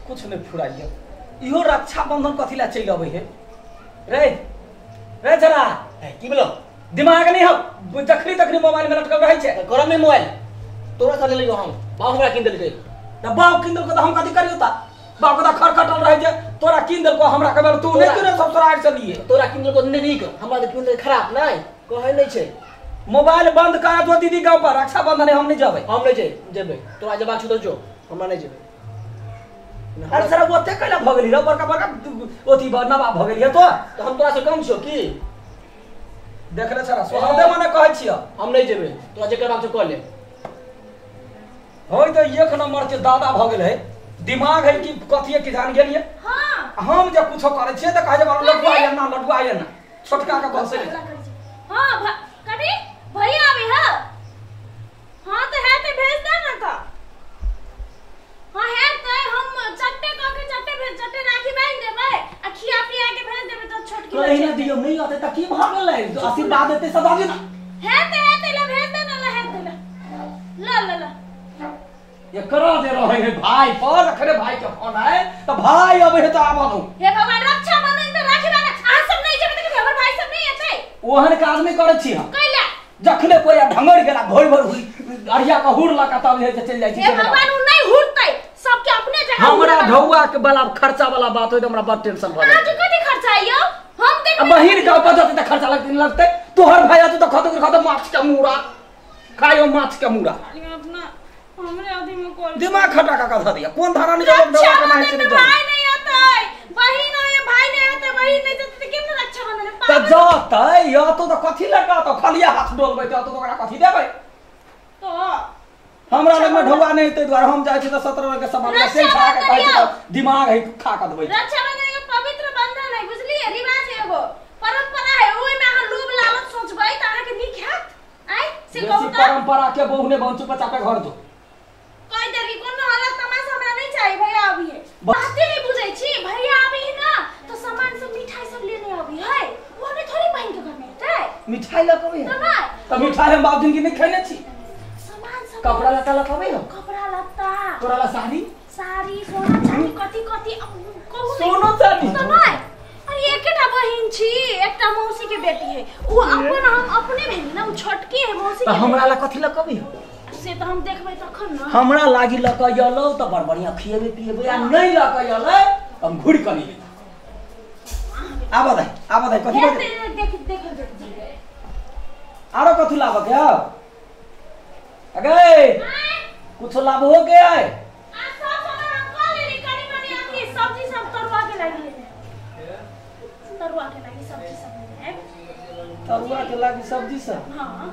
कुछ नहीं फुराइए इहो रक्षाबंधन कथी ला चल अबे है रे रे जरा की बोलो दिमाग नहीं हो जखनी तखनी मोबाइल में लटकल रहे छे करम में मोबाइल तोरा कर ले हम बाप हमरा किन देलकै त बाप किन देलको त हम कथी करियो ता बाप का खरखटल रहे छे तोरा किन देलको हमरा कहबे तू नहीं क्यों सब तोरा से लिए तोरा किन देलको नीक हमरा त किन देल खराब नहीं कहै नहीं छे मोबाइल बंद कर दो दीदी के ऊपर रक्षाबंधन हम नहीं जाबे हम नहीं जेबे तोरा जबाक छु तो जो हमरा नहीं जेबे अरे सर वो ते कला भगली रे बड़का बड़का ओती नवा भगली तो हम तोरा से कम छो की देख ले सर सोहदे मने कहै छियो हम नहीं जेबे तोरा जे करबाक छ कर ले होय तो एक नंबर के दादा भ गेल है दिमाग है कि कथि के जान गेलिए हां हम जे कुछो करे छिए त कहे जे लडुआ आए ना छोटका का कौन से हां कथि भैया आवे है हां तो है ते भेज दे ना का हां है ते हम चट्टे भेज चट्टे राखी बांध देबे आ खिया पिया के भेज देबे तो छोटकी तो एना दियो नहीं आते त की भाग ले तो आशीर्वाद देते सब आगे ना है ते ले भेज दे ना है ते ला ये करा दे रहे है भाई पर अखरे भाई के फोन आए तो भाई अब है तो आवनु हे भगवान रक्षा बंधन में राखी बांध आ सब नहीं जेबे त हमर भाई सब नहीं आते ओहन काज नहीं करे छी हम कैला जखने कोई ढंगर गेला भोर भोर हुई अरिया का हुड़ लगा तब है चल जाई छी हे भगवान उ नहीं हुड़तै सबके अपने जगह हमरा ढौआ के वाला खर्चा वाला बात होय त हमरा बड़ टेंशन भ आज कथि खर्चा आइयो हम देख बहिन का बजत त खर्चा लगते तोहर भाई तू त खत माछ के मुड़ा खायो माछ के मुड़ा अपना हमरे आदमी में कॉल दिमाग खटा का कथा दिया कौन धारा नहीं जवाब ढौआ के मार से नहीं भाई नहीं आते बहिन है भाई नहीं आते बहिन नहीं तो केना रक्षा बंधन त जातै या तो कथि लगा तो खालिया हाथ डोलबै त ओकरा कथि देबै तो हमरा लग में ढौआ नहीं तै द्वारा हम जाय छी त 17 के सामान में से खा के कहै दिमाग है खा के देबै रक्षा बंधन के पवित्र बंधन है बुझली रिवाज है एगो परंपरा है ओइ में अहाँ लोभ लालच सोचबै त अहाँ के नीक हैत आई से कहू त परंपरा के बहुने बंचू बच्चा पे घर जो कोई देर की कोनो हालत तमाशा हमरा नहीं चाहिए भैया अभी है बातें नहीं बुझै छी भैया अभी है ना तो सामान सब मिठाई सब लेने अभी है वो हमें थोड़ी बहन के घर में है मिठाई ला कबे त मिठाई हम बाप दिन की नहीं खैले छी सामान सब कपड़ा लता ला कबे हो कपड़ा लत्ता तोरा ला साड़ी सोना चांदी कथि कहू सोना चांदी तो नहीं अरे एकटा बहिन छी एकटा मौसी के बेटी है वो अपन हम अपने भेली ना वो छोटकी है मौसी त हमरा ला कथि ला कबे हो से तो हम देखबै तखन ना हमरा लागी ल क यलो त बड़ बढ़िया खिएबे पिएबे आ नहीं ल क यले हम घुड़ क नहीं आबा दे कथि देख आरो कथि लाब के अगे कुछ लाभ हो गया है आ सब सामान हम कॉल लेनी कनी मनी अपनी सब्जी सब तरुआ के लागी सब्जी सब है तरुआ के लागी सब्जी सब हां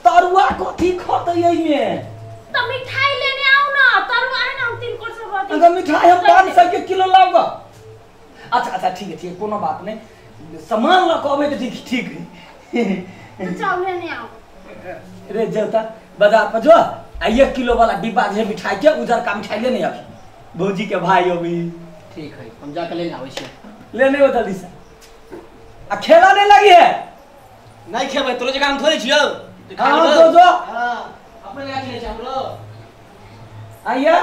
तरुआ कथि खतै एई में तो मिठाई लेने आओ ना तरुआ है ना हम 3 कोट से बात अगर मिठाई हम 500 के किलो लाऊंगा अच्छा ठीक है कोनो बात नहीं सामान ला कहबे त ठीक तो चाव लेने आओ रे जता बाजार पर जो 1 किलो वाला डिब्बा है मिठाई के उधर का मिठाई लेने अभी भौजी के भाई अभी ठीक है हम जाके लेने आवे छी लेने हो जल्दी से आ खेला नहीं लगी है नहीं खेबै तोरे जगह हम थोड़े छियौ हां जो हां अपने लगा ले हमरो आइया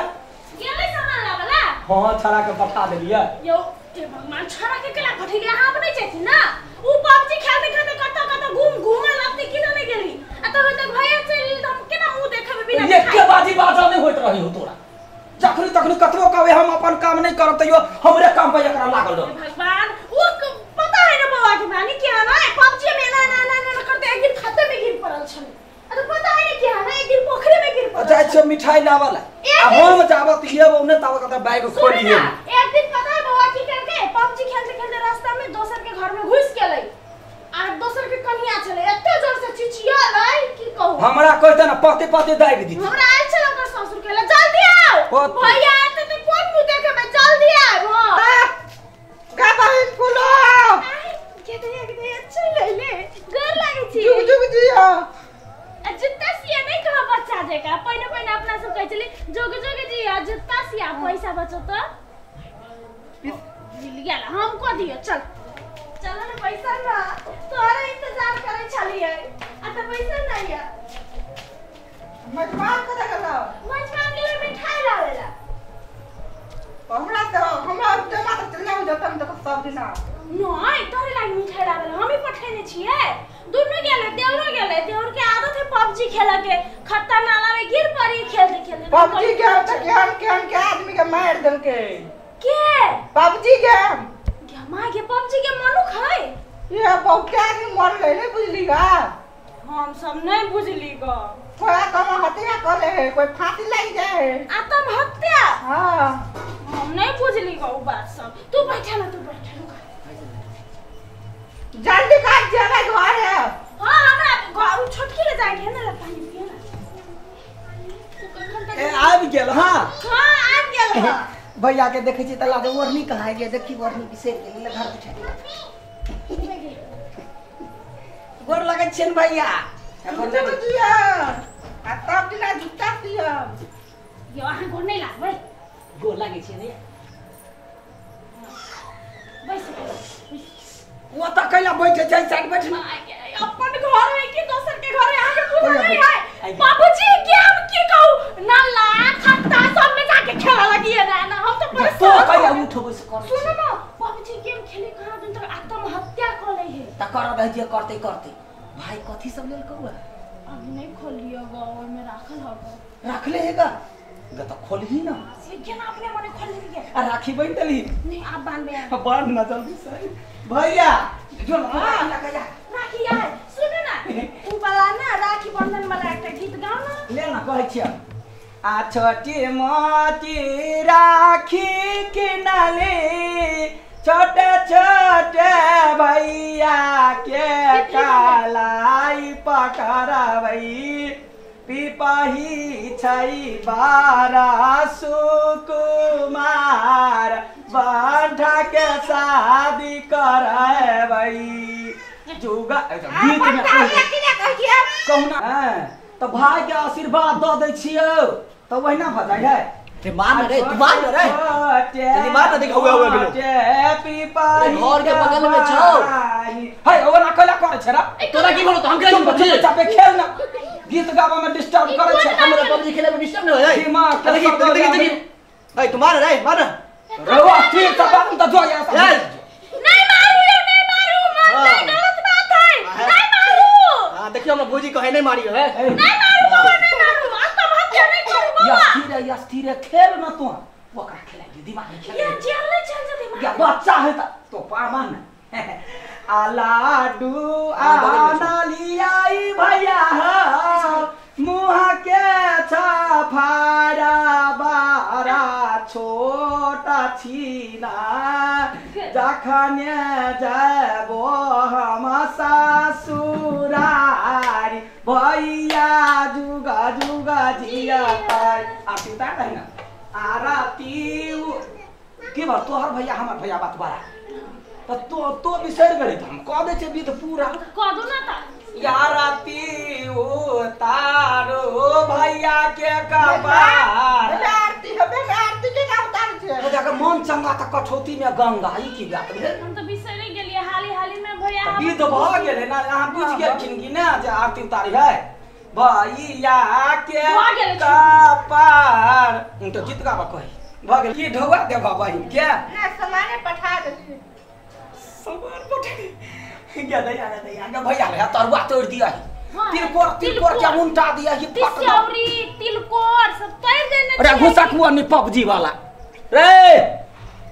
गेलै सामान लावला हां छड़ा के पठा देलिए यो ते भगवान छड़ा के केला पठेलिए अहाँ अपने जेती ना उ पबजी खेलते कत घूम लगती कि नहीं गेली आ तो भैया चल हम केना मुंह देखबे बिना ये के बाजी बाजा नहीं होत रही हो तोरा जखनी तखनी कतरो कहबे हम अपन काम नहीं करब तइयो हमरे काम पे एकरा लागल रह भगवान वो पता है ना बाबा के बानी क्या ना पबजी में ना करते एक दिन खाते में गिर पड़ल छले तो पता है ना क्या ना एक दिन पोखरे में गिर पड़ल अच्छा अच्छा मिठाई लावाला अब हम जावत ये ओने ताव कत बैग खोली है एक दिन पता है बाबा की करके पबजी खेलते रास्ता में दोसर के घर में घुस गेलै आ दोसर के कन्या चले एते जोर से चिचिया लाई की कहू हमरा कहते ना पते दाइ दी हमरा आइल छल ओकर ससुर कहला जल्दी आओ भैया आते तो कोन मुंह देखे में जल्दी आओ का बहिन फुलो के दे अच्छा ले घर लागे छी जुग जिया जुत्ता सिया नहीं कहा बच्चा देगा पहले अपना सब कह चली जोग जिया जुत्ता सिया पैसा बचो तो लिया हमको दियो चल ना पैसा ना तोरा इंतजार करे छलिए आ त पैसा नहीं है मजमान को देखला मजमान के लिए मिठाई लावेला हमरा जमा त चल जाऊ जतन त सब दिन नहीं तोरे लाग मिठाई लावे हम ही पठेने छिए दुनु गेले देवर के आदत है पबजी खेला के खत्ता नाला में गिर पड़ी खेलते पबजी गेम त केहन के आदमी के मार देल के पबजी गेम क्या मां के पबजी के मनु खाए ये बहुत आदमी मर गए नहीं बुझली गा हम सब नहीं बुझली गा कोई कम हत्या करे है कोई फांसी लग जाए आत्महत्या हां हम नहीं बुझली गा वो बात सब तू बैठा ना जल्दी काट जाना घर है हां हमरा घर छोटकी ले जाए है ना पानी पिए ना ए आबि गेल हां आबि गेल हां भैया के देखे छी तला जे ओढ़नी कहां गया देखी ओढ़नी बिसर गेल घर उठा गोर लगे छन भैया गोर दिया आ तब दिना जूता दिया यो अहाँ गोर नहीं लागबै गोर लागे छी ने बैस वो त कैला बैठे छै साइड बैठना अपन घर है कि दोसर के घर है आके पूरा नहीं है बाबूजी क्या हम की कहू नाला खत्ता सब में जाके खेला लगी है ना हम तो तो कैला उठबो से कर सुनो ना बाबूजी गेम खेले कहां दिन तक आत्महत्या कर ले है त कर दे जे करते भाई कथी सब लेल कहू अभी नहीं खोलियो गो ओय में राखल होगा रख ले हेगा ग त खोलही ना से केना अपने मने खोल लिए आ राखी बन देली नहीं आप बांध बांध ना जल्दी से भैया जो लगा जा राखी यार सुनो ना ऊ वाला ना राखी बंधन वाला एक गीत गाओ ना ले ना कहै छियै आ छोटी मोटी राखी किनाले छोटे छोटे भैया के कालाई पकड़बै पिपही छै बारा सुकुमार बांधा के शादी करबै जुगा गीत में कहूना तो भाई के आशीर्वाद द दै छियो तो वहिना भजाई है रे मार रे चली मार ना देख हुए गेलो पिपाही घर के बगल में छौ हाय ओ ना कला करे छरा तोरा की बोलो तो हम केना बच्चे बच्चा पे खेल ना गीत गावा में डिस्टर्ब करे छै हमरा पबजी खेले में डिस्टर्ब नहीं होय दिमाग के देखी हाय तू मार मार रवा ठीक त बात त जो या नहीं मारू गलत बात है नहीं मारू हां देखियो हमरा भौजी कहे नहीं मारियो है नहीं मारू आत्महत्या नहीं करू या स्थिर खेल ना तू ओकरा खेलाई दिमाग में खेल या जेल ले चल जा दिमाग या बच्चा है तो पामान आलाडू आनालियाई भैया मुहा के छफारा बारा छोटा छीना जखने जाबो हम ससुरारी भैया जुगा जुगा जिया आरती उतार दे ना आरती के बात तोहर भैया हमर भैया बात बारा तो बिसर गए हम कह दे छै बीत पूरा कह दो ना ता यार आती उतारो भैया के कपार आरती के ना उतार छै तो जाकर मन चंगा त कठौती में गंगा ई की बात भेल हम तो बिसर गेलिए हाली में भैया बीत भ गेले ना अहाँ बुझ गेलखिन कि ना जे आरती उतारी है भैया के कपार तो गीत गाबा कही भ गेल की ढौआ देबा बहिन के ना सामान पठा दे सामान पठा गया दया भैया रे तरुआ तोड़ दिया है तिलकोर क्या उल्टा दिया है तिलौरी तिलकोर सब तोड़ देने अरे घुसकुआ नि पबजी वाला रे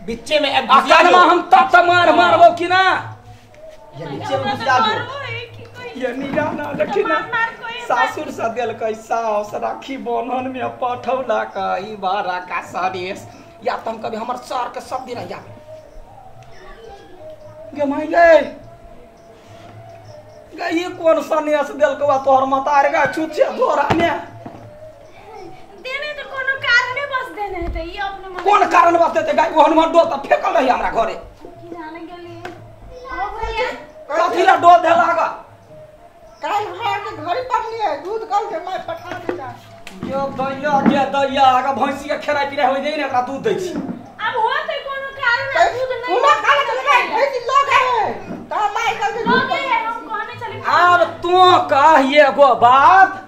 बिच्चे में एक अकाल में हम तब मारबो कि ना ये नीचे में घुसा दो ये निगाना देखिना सासुर से देल कै सास राखी बंधन में पठौला कई बारा का सरेस या तुम कभी हमर सर के सब दिन या गे माई गे ये कौन सनेस देल कवा तोहर मतार गा छुछे धोरा में देने तो कोनो कारण बस देने है ये अपने मन कौन कारण बस देते गाय वो हनुमान डो त फेकल रही हमरा घरे जाने गेली ओ भैया कथी ला डो दे लागा काल घर के घरी पड़नी है दूध कल के मैं पठा देता यो दैया आगा भैंसी के खेराई पिराई होई देई ने एकरा दूध दै छी अब होते कोनो कारण दूध नहीं पूरा काल के लगा भैंसी लोग है त मैं कल के दूध लोगे हम कहने चले अब तू कहिए गो बात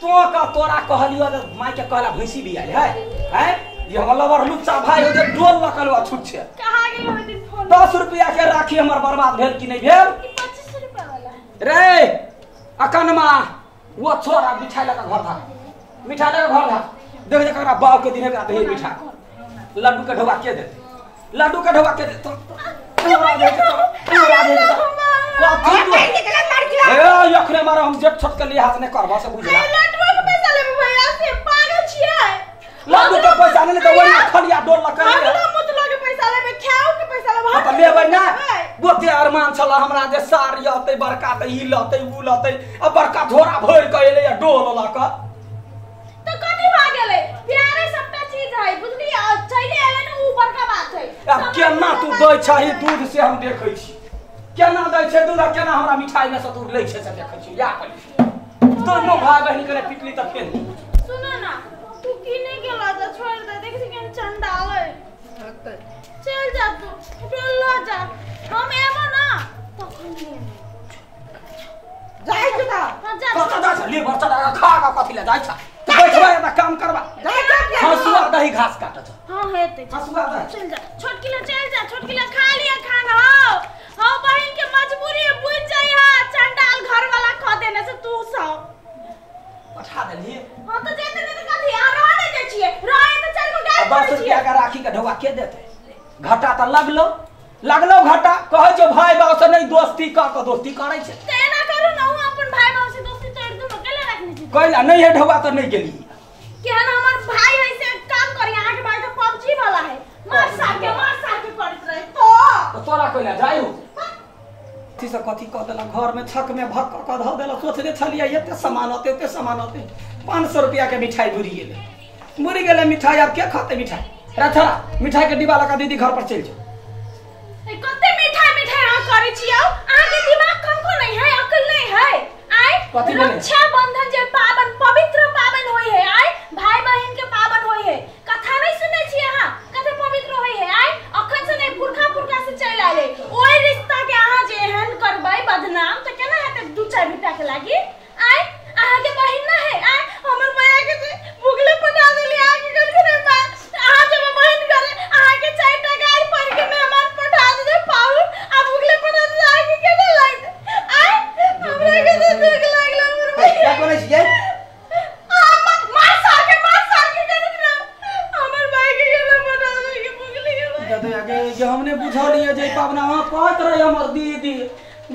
तो का तोरा कहलियो माई के कहला भैंसी भी आइल है हैं ये लवर लुच्चा भाई हो जे डोल लकलवा छूट छे कहां गई हो दिन फोन 10 रुपया के राखी हमर बर्बाद भेल कि नहीं भेल 25 रुपया वाला रे अकनमा वो छोरा मिठाई लगा घर था मिठाई लगा घर था देख देख करा बाव के दिन का दे मिठाई लड्डू के ढोबा के दे लड्डू के ढोबा के दे तो पूरा दे ए यखने मारो हम जेठ छोट के लिए हाथ ने करबा से बुझला लड्डू के पैसा लेबे भैया से पागल छियै लड्डू के पैसा नहीं तो वही खलिया डोल लगा अगला मुतलो के पैसा लेबे खाओ के पैसा लेबे तो लेबै ना गोते अरमान छला हमरा जे सार यते बड़का त ई लते उ लते अब बड़का झोरा भर के एले डोल लका तो कथि भा गेलै प्यारे सबटा चीज है बुझली चले एले न ऊपर का बात है अब केना तू दै छही दूध से हम देखै छी केना दै छै दूध केना हमरा मिठाई में से तू लै छै से देखै छी या कहि दोनों भाई बहन के पिटली त फेर सुनो ना तू किने गेला जा छोड़ दे देख छी केन चंडाल है चल जा तू ला जा हम एबो ना तखन ले जाई छता हां जा कत जा ले बच्चा दा खा का कथि ले जाई छ तू बैठबा एता काम करबा जाई जा हसुआ दही घास काटत हां हेते हसुआ दही चल जा छोटकी ले चल जा छोटकी ले खा लिया खाना हां बहन के मजबूरी है बुझ जाई हां चंडाल घर वाला खा देने से तू सब पठा देली हां तो जेते नहीं तो कथि आ रहने दे छिए रहे तो चल को गाय 10 रुपया का राखी का ढोबा के देते घाटा त लगलो घाटा कहै छौ भाई बाप से नहीं दोस्ती का दोस्ती करै छै तेना करू ना हूं अपन भाई बाप से दोस्ती तोड़ दूं अकेले रखनी छी कहला नहीं है ढोबा तो नहीं गेली केहन हमर भाई है से काम करी आहाँ के भाई तो पबजी वाला है मार साथ के करत रहे तो तोरा कहला जाई थी से कथि कह देला घर में छक में भक क ध देला सोचले छलिए एते सामान होते 500 रुपया के मिठाई बुरी गेले मिठाई अब के खाते मिठाई रे छोरा मिठाई के डिब्बा लगा दीदी घर पर चल जा ए कते मिठाई आ करै छियौ आगे दिमाग कमको नहीं है अकल नहीं है कथी आई बोले? रक्षा बंधन जे पावन पवित्र पावन होय है आई भाई बहन के पावन होय है कथा नहीं सुनै छी अहाँ कते पवित्र होय है आई अखन से नहीं पुरखा से चल आले ओइ रिश्ता के अहाँ जे एहन करबै बदनाम त केना हेतै 2-4 मिनट के लागि आई अहाँ के बहिन ना है आई हमर माया के भुगले पटा देली आ के कर के मां अहाँ जब बहिन करे अहाँ के 4 टा गाय पर के मेहमान पठा दे पाऊ आ भुगले पटा दे आ के केना लाग आई हमरा के तो दुख लागला हमर क्या करे छिए मार सार के कर ना हमर भाई के केना पटा दे के भुगले के जदे आगे जे हमने बुझलिए जे पावना वहां कहत रहे हमर दीदी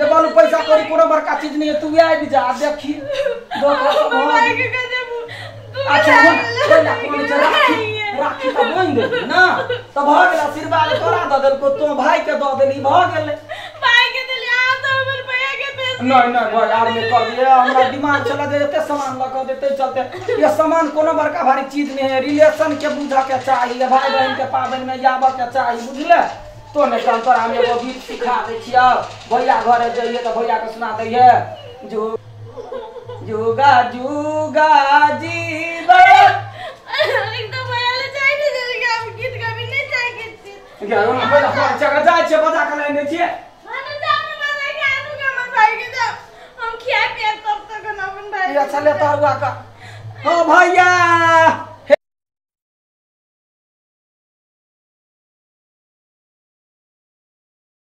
जे बालू पैसा करी कोनो बड़का चीज नहीं है तू आबि जा देखी हमर भाई के कदे अच्छा राखी तो बोइन दे ना तो भ गेल आशीर्वाद तोरा द देल को तो भाई के द देली भ गेल भाई के देली आ तो हमर भैया के पैसा नहीं भाई यार में कर दिए हमरा दिमाग चला दे एते सामान लगा देते चलते ये सामान कोनो बड़का भारी चीज नहीं है रिलेशन के बुझा के चाहिए भाई बहन के पावन में जाबा के चाहिए बुझले तो ने काम पर हम एगो गीत सिखा दे छिया भैया घरे जाइए तो भैया के सुना दइए जो जुगा जुगा जीवा एकदम भैया ले जाए थे जल्दी हम गीत का भी नहीं चाहिए क्या हम पहला चक्कर जाए छे बजा के लेने छिए हम जाने वाला के आनु के मन भाई के जा हम खिया पिया तब तक ना अपन भाई ये अच्छा ले तारुआ का हो भैया